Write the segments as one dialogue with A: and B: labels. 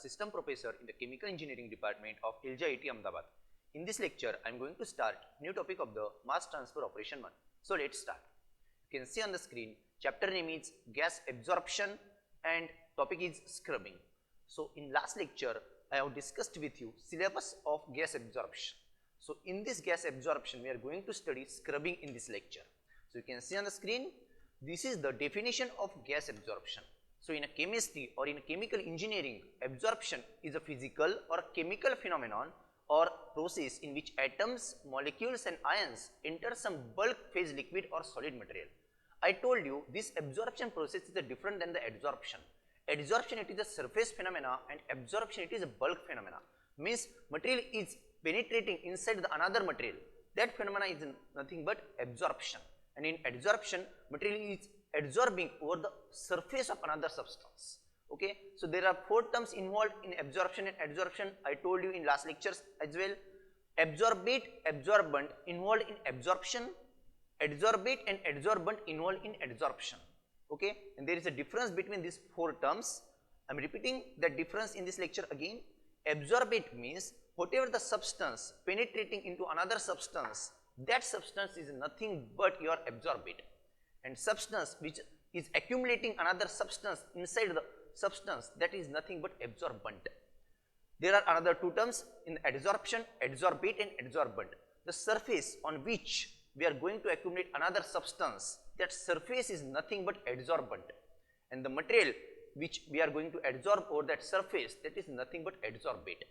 A: Assistant Professor in the Chemical Engineering Department of ILJIT Ahmedabad. In this lecture, I am going to start new topic of the mass transfer operation 1. So let's start. You can see on the screen, chapter name is gas absorption and topic is scrubbing. So in last lecture, I have discussed with you syllabus of gas absorption. So in this gas absorption, we are going to study scrubbing in this lecture. So you can see on the screen, this is the definition of gas absorption. So in a chemistry or in a chemical engineering, absorption is a physical or chemical phenomenon or process in which atoms, molecules and ions enter some bulk phase liquid or solid material. I told you this absorption process is different than the adsorption. Adsorption, it is a surface phenomena, and absorption, it is a bulk phenomena. Means material is penetrating inside the another material. That phenomena is nothing but absorption. And in adsorption, material is adsorbing over the surface of another substance. Okay, so there are 4 terms involved in absorption and adsorption. I told you in last lectures as well. Absorbate, absorbent involved in absorption, adsorbate and adsorbent involved in adsorption. Okay, and there is a difference between these 4 terms. I am repeating that difference in this lecture again. Absorbate means whatever the substance penetrating into another substance, that substance is nothing but your absorbate. And substance which is accumulating another substance inside the substance, that is nothing but absorbent. There are another 2 terms in adsorption, adsorbate and adsorbent. The surface on which we are going to accumulate another substance, that surface is nothing but adsorbent. And the material which we are going to adsorb over that surface, that is nothing but adsorbate.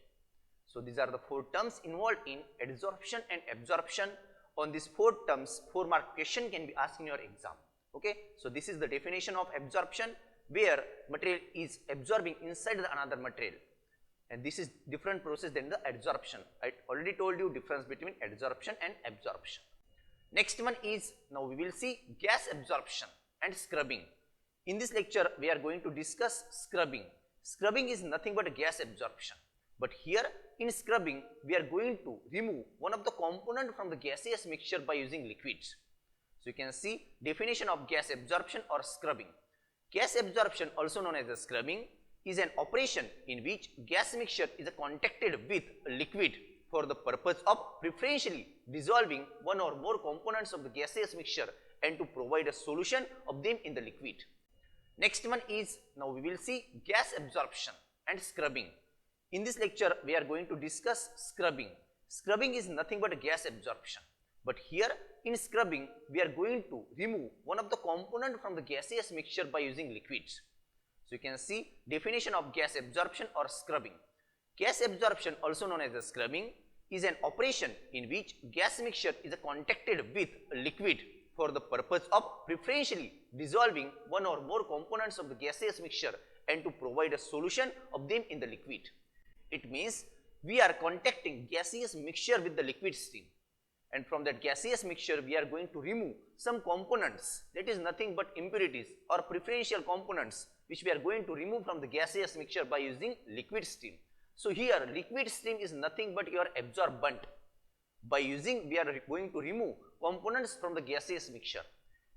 A: So these are the 4 terms involved in adsorption and absorption. On these 4 terms, 4 mark question can be asked in your exam. Okay, so this is the definition of absorption, where material is absorbing inside the another material, and this is different process than the adsorption. I already told you difference between adsorption and absorption. Next one is, now we will see gas absorption and scrubbing. In this lecture, we are going to discuss scrubbing. Scrubbing is nothing but a gas absorption. But here in scrubbing, we are going to remove one of the component from the gaseous mixture by using liquids. So you can see definition of gas absorption or scrubbing. Gas absorption, also known as scrubbing, is an operation in which gas mixture is contacted with a liquid for the purpose of preferentially dissolving one or more components of the gaseous mixture and to provide a solution of them in the liquid. Next one is, now we will see gas absorption and scrubbing. In this lecture, we are going to discuss scrubbing. Scrubbing is nothing but a gas absorption. But here in scrubbing, we are going to remove one of the component from the gaseous mixture by using liquids. So you can see definition of gas absorption or scrubbing. Gas absorption, also known as scrubbing, is an operation in which gas mixture is contacted with a liquid for the purpose of preferentially dissolving one or more components of the gaseous mixture and to provide a solution of them in the liquid. It means we are contacting gaseous mixture with the liquid stream, and from that gaseous mixture we are going to remove some components, that is nothing but impurities or preferential components, which we are going to remove from the gaseous mixture by using liquid stream. So here liquid stream is nothing but your absorbent. By using, we are going to remove components from the gaseous mixture,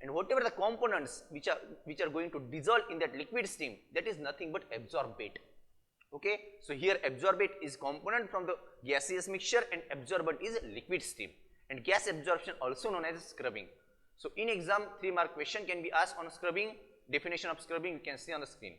A: and whatever the components which are going to dissolve in that liquid stream, that is nothing but absorbate. Okay, so here absorbate is component from the gaseous mixture and absorbent is liquid stream. And gas absorption, also known as scrubbing. So in exam, 3 mark question can be asked on scrubbing. Definition of scrubbing you can see on the screen.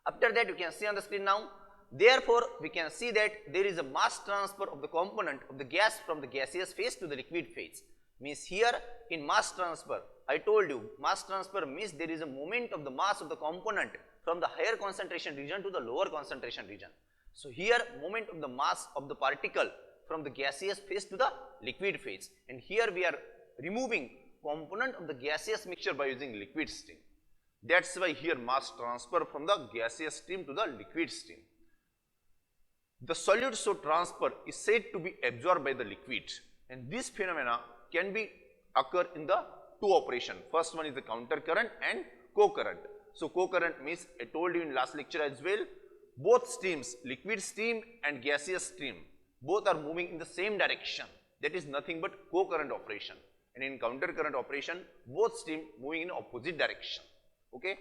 A: After that, you can see on the screen now. Therefore, we can see that there is a mass transfer of the component of the gas from the gaseous phase to the liquid phase. Means here in mass transfer, I told you mass transfer means there is a movement of the mass of the component from the higher concentration region to the lower concentration region. So here movement of the mass of the particle from the gaseous phase to the liquid phase, and here we are removing component of the gaseous mixture by using liquid stream. That's why here mass transfer from the gaseous stream to the liquid stream. The solute so transfer is said to be absorbed by the liquid, and this phenomena can be occur in the 2 operation. First one is the counter current and co-current. So co-current means, I told you in last lecture as well, both streams, liquid stream and gaseous stream, both are moving in the same direction. That is nothing but co-current operation. And in counter current operation, both stream moving in opposite direction. Okay.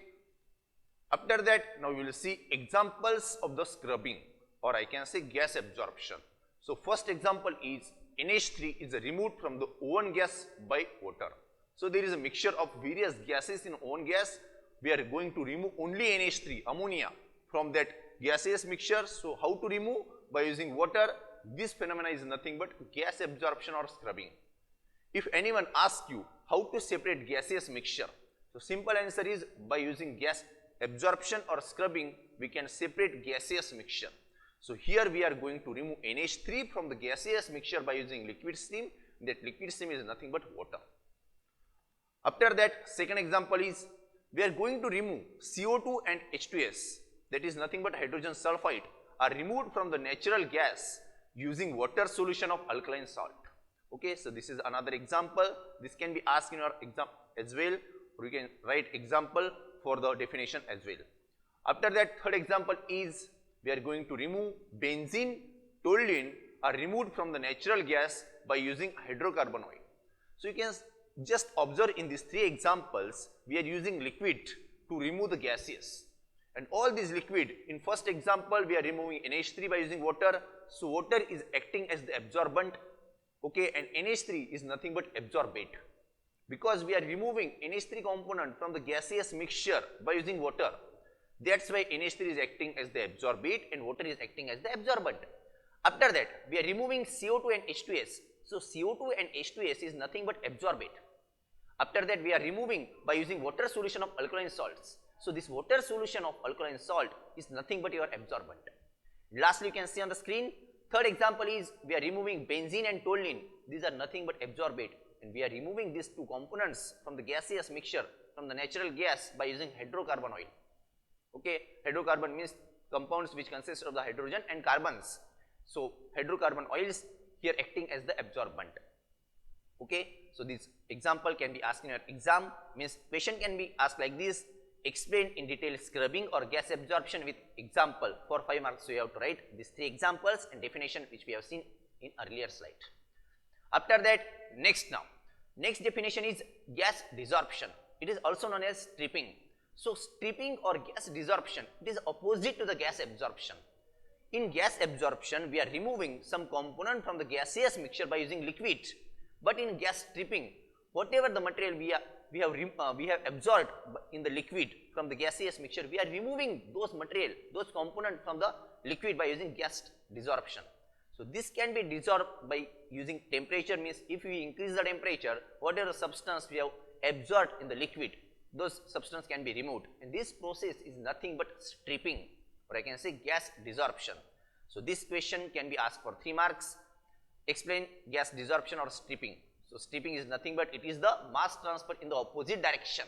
B: After that, now we will see examples of the scrubbing, or I can say gas absorption. So first example is NH3 is removed from the oven gas by water. So there is a mixture of various gases in oven gas. We are going to remove only NH3, ammonia, from that gaseous mixture. So how to remove? By using water. This phenomena is nothing but gas absorption or scrubbing. If anyone asks you how to separate gaseous mixture, so simple answer is by using gas absorption or scrubbing, we can separate gaseous mixture. So here we are going to remove NH3 from the gaseous mixture by using liquid stream. That liquid stream is nothing but water. After that, second example is we are going to remove CO2 and H2S, that is nothing but hydrogen sulfide, are removed from the natural gas using water solution of alkaline salt. Okay, so this is another example. This can be asked in your exam as well, or you can write example for the definition as well. After that, third example is we are going to remove benzene, toluene are removed from the natural gas by using hydrocarbon oil. So you can just observe in these three examples, we are using liquid to remove the gaseous. And all these liquid, in first example, we are removing NH3 by using water. So water is acting as the absorbent, okay, and NH3 is nothing but absorbate. Because we are removing NH3 component from the gaseous mixture by using water, that's why NH3 is acting as the absorbate and water is acting as the absorbent. After that, we are removing CO2 and H2S. So CO2 and H2S is nothing but absorbate. After that, we are removing by using water solution of alkaline salts. So this water solution of alkaline salt is nothing but your absorbent. Lastly, you can see on the screen, third example is we are removing benzene and toluene. These are nothing but absorbate, and we are removing these two components from the gaseous mixture from the natural gas by using hydrocarbon oil. Okay, hydrocarbon means compounds which consist of the hydrogen and carbons. So hydrocarbon oils here acting as the absorbent. Okay, so this example can be asked in your exam, means question can be asked like this: explain in detail scrubbing or gas absorption with example. For 5 marks you have to write these 3 examples and definition which we have seen in earlier slide. After that, next definition is gas desorption. It is also known as stripping. So stripping or gas desorption, it is opposite to the gas absorption. In gas absorption, we are removing some component from the gaseous mixture by using liquid. But in gas stripping, whatever the material we have absorbed in the liquid from the gaseous mixture, we are removing those material, those components from the liquid by using gas desorption. So this can be desorbed by using temperature, means if we increase the temperature, whatever substance we have absorbed in the liquid, those substance can be removed, and this process is nothing but stripping, or I can say gas desorption. So this question can be asked for 3 marks. Explain gas desorption or stripping. So stripping is nothing but it is the mass transfer in the opposite direction.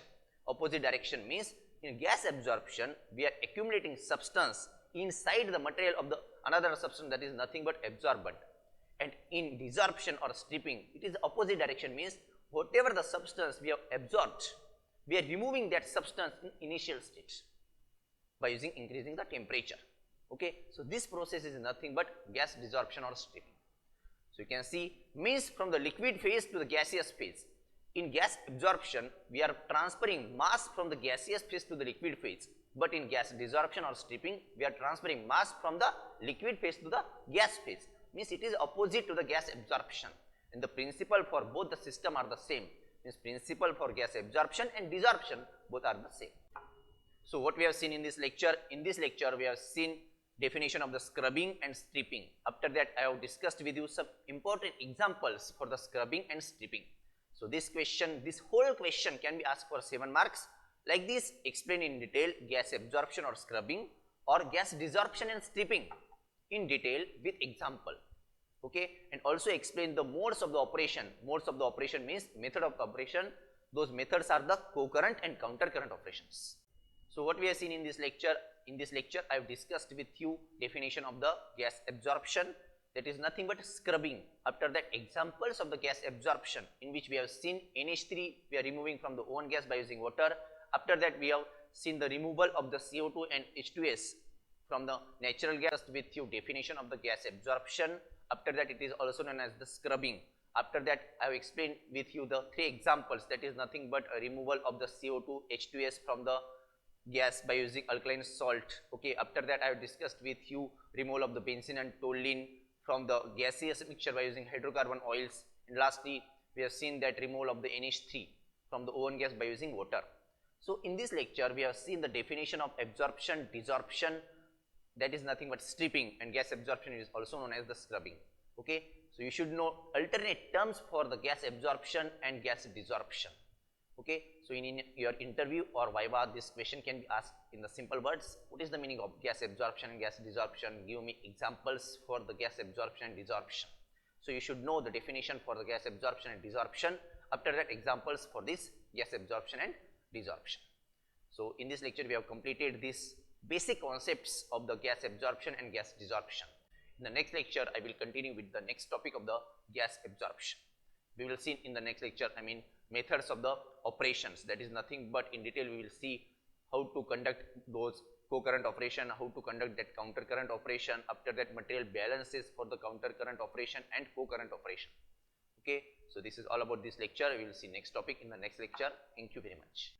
B: Opposite direction means in gas absorption we are accumulating substance inside the material of the another substance, that is nothing but absorbent. And in desorption or stripping, it is the opposite direction, means whatever the substance we have absorbed, we are removing that substance in initial state by using increasing the temperature. Okay, so this process is nothing but gas desorption or stripping. So you can see, means from the liquid phase to the gaseous phase. In gas absorption, we are transferring mass from the gaseous phase to the liquid phase. But in gas desorption or stripping, we are transferring mass from the liquid phase to the gas phase. Means it is opposite to the gas absorption. And the principle for both the system are the same. Means principle for gas absorption and desorption both are the same. So what we have seen in this lecture we have seen definition of the scrubbing and stripping. After that, I have discussed with you some important examples for the scrubbing and stripping. So this whole question can be asked for 7 marks. Like this, explain in detail gas absorption or scrubbing or gas desorption and stripping in detail with example. Okay, and also explain the modes of the operation. Modes of the operation means method of operation. Those methods are the co-current and counter-current operations. So what we have seen in this lecture I have discussed with you definition of the gas absorption, that is nothing but scrubbing. After that, examples of the gas absorption, in which we have seen NH3 we are removing from the own gas by using water. After that, we have seen the removal of the CO2 and H2S from the natural gas with you definition of the gas absorption. After that, it is also known as the scrubbing. After that, I have explained with you the 3 examples, that is nothing but a removal of the CO2, H2S from the
A: gas by using alkaline salt. Okay, after that I have discussed with you removal of the benzene and toluene from the gaseous mixture by using hydrocarbon oils, and lastly we have seen that removal of the NH3 from the oven gas by using water. So in this lecture we have seen the definition of absorption, desorption, that is nothing but stripping, and gas absorption is also known as the scrubbing. Okay, so you should know alternate terms for the gas absorption and gas desorption. Okay, so in your interview or viva this question can be asked in the simple words: what is the meaning of gas absorption and gas desorption? Give me examples for the gas absorption and desorption. So you should know the definition for the gas absorption and desorption. After that, examples for this gas absorption and desorption. So in this lecture we have completed these basic concepts of the gas absorption and gas desorption. In the next lecture I will continue with the next topic of the gas absorption. We will see in the next lecture, methods of the operations, that is nothing but in detail we will see how to conduct those co-current operation, how to conduct that counter current operation, after that material balances for the counter current operation and co-current operation. Okay, so this is all about this lecture. We will see next topic in the next lecture. Thank you very much.